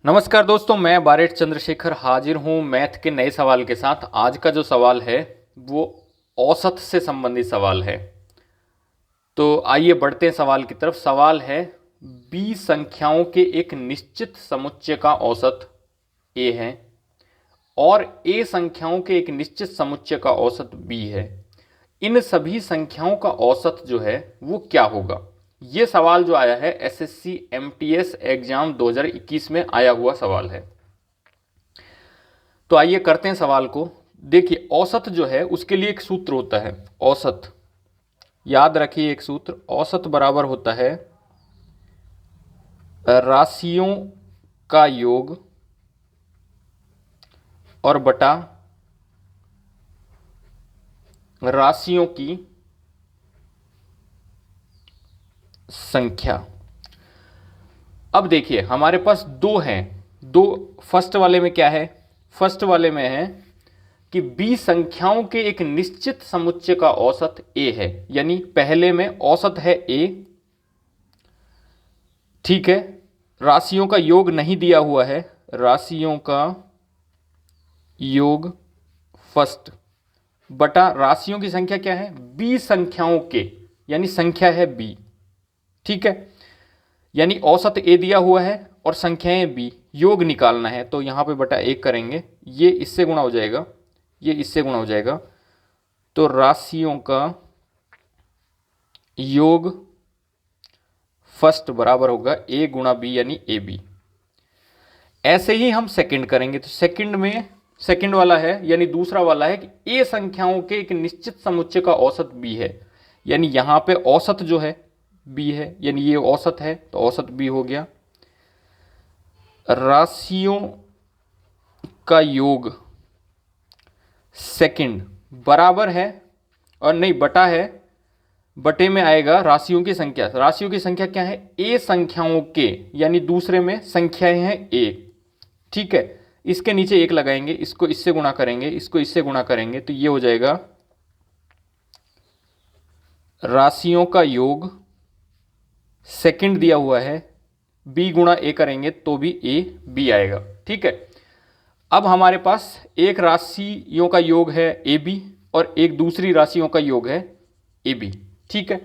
नमस्कार दोस्तों, मैं बारेट चंद्रशेखर हाजिर हूँ मैथ के नए सवाल के साथ। आज का जो सवाल है वो औसत से संबंधित सवाल है। तो आइए बढ़ते हैं सवाल की तरफ। सवाल है b संख्याओं के एक निश्चित समुच्चय का औसत a है और a संख्याओं के एक निश्चित समुच्चय का औसत b है। इन सभी संख्याओं का औसत जो है वो क्या होगा? ये सवाल जो आया है एसएससी एमटीएस एग्जाम 2021 में आया हुआ सवाल है। तो आइए करते हैं सवाल को। देखिए, औसत जो है उसके लिए एक सूत्र होता है। औसत याद रखिए, एक सूत्र औसत बराबर होता है राशियों का योग और बटा राशियों की संख्या। अब देखिए, हमारे पास दो हैं। फर्स्ट वाले में क्या है? फर्स्ट वाले में है कि b संख्याओं के एक निश्चित समुच्चय का औसत a है, यानी पहले में औसत है a, ठीक है। राशियों का योग नहीं दिया हुआ है, राशियों का योग फर्स्ट बटा राशियों की संख्या क्या है? b संख्याओं के, यानी संख्या है b, ठीक है। यानी औसत a दिया हुआ है और संख्याएं b, योग निकालना है। तो यहां पे बटा 1 करेंगे, ये इससे गुणा हो जाएगा, ये इससे गुणा हो जाएगा। तो राशियों का योग फर्स्ट बराबर होगा a गुणा b, यानी ab। ऐसे ही हम सेकंड करेंगे। तो सेकंड में सेकंड वाला है, यानी दूसरा वाला है कि a संख्याओं के एक निश्चित समुच्चय का औसत b है, यानी यहां पे औसत जो है b है, यानी ये औसत है तो औसत b हो गया। राशियों का योग सेकंड बराबर है, और नहीं बटा है, बटे में आएगा राशियों की संख्या। राशियों की संख्या क्या है? a संख्याओं के, यानी दूसरे में संख्याएं हैं a, ठीक है। इसके नीचे 1 लगाएंगे, इसको इससे गुणा करेंगे, इसको इससे गुणा करेंगे, तो ये हो जाएगा राशियों का योग सेकंड दिया हुआ है, b गुणा a करेंगे तो भी a b आएगा, ठीक है। अब हमारे पास एक राशियों का योग है ab और एक दूसरी राशियों का योग है ab, ठीक है।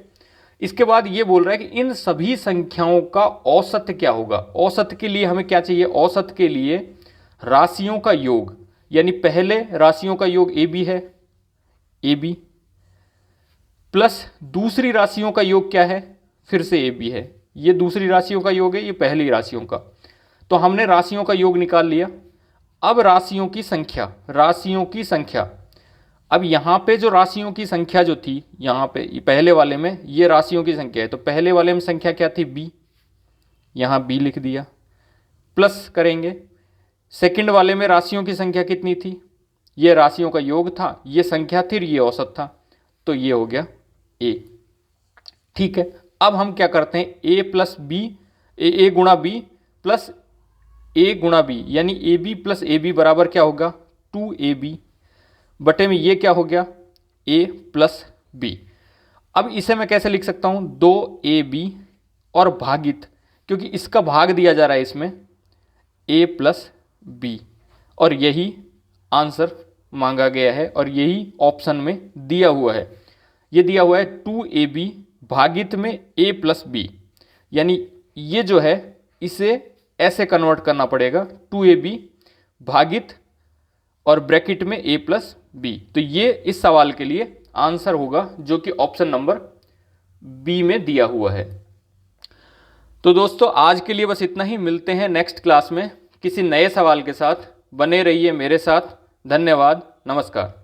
इसके बाद ये बोल रहा है कि इन सभी संख्याओं का औसत क्या होगा। औसत के लिए हमें क्या चाहिए? औसत के लिए राशियों का योग, यानी पहले राशियों का योग ab है, ab प्लस दूसरी राशियों का योग क्या है? फिर से ab है। ये दूसरी राशियों का योग है, ये पहली राशियों का। तो हमने राशियों का योग निकाल लिया। अब राशियों की संख्या, राशियों की संख्या। अब यहाँ पे जो राशियों की संख्या जो थी, यहाँ पे पहले वाले में ये राशियों की संख्या है, तो पहले वाले में संख्या क्या थी? b, यहाँ b लिख दिया, प्लस करेंगे। सेकंड वाले में राशियों की संख्या कितनी थी? ये राशियों का योग था, ये संख्या थी, ये औसत था, तो ये हो गया a, ठीक है। अब हम क्या करते हैं? a प्लस बी, ए गुणा बी प्लस a गुणा बी, यानी ab प्लस ab बराबर क्या होगा? 2ab बटे में ये क्या हो गया? a plus b। अब इसे मैं कैसे लिख सकता हूं? 2ab और भागित, क्योंकि इसका भाग दिया जा रहा है इसमें, a प्लस b, और यही आंसर मांगा गया है और यही ऑप्शन में दिया हुआ है। ये दिया हुआ है 2ab भागित में a प्लस बी, यानी ये जो है इसे ऐसे कन्वर्ट करना पड़ेगा, 2ab भागित और ब्रैकेट में a प्लस बी। तो ये इस सवाल के लिए आंसर होगा, जो कि ऑप्शन नंबर बी में दिया हुआ है। तो दोस्तों, आज के लिए बस इतना ही। मिलते हैं नेक्स्ट क्लास में किसी नए सवाल के साथ। बने रहिए मेरे साथ। धन्यवाद, नमस्कार।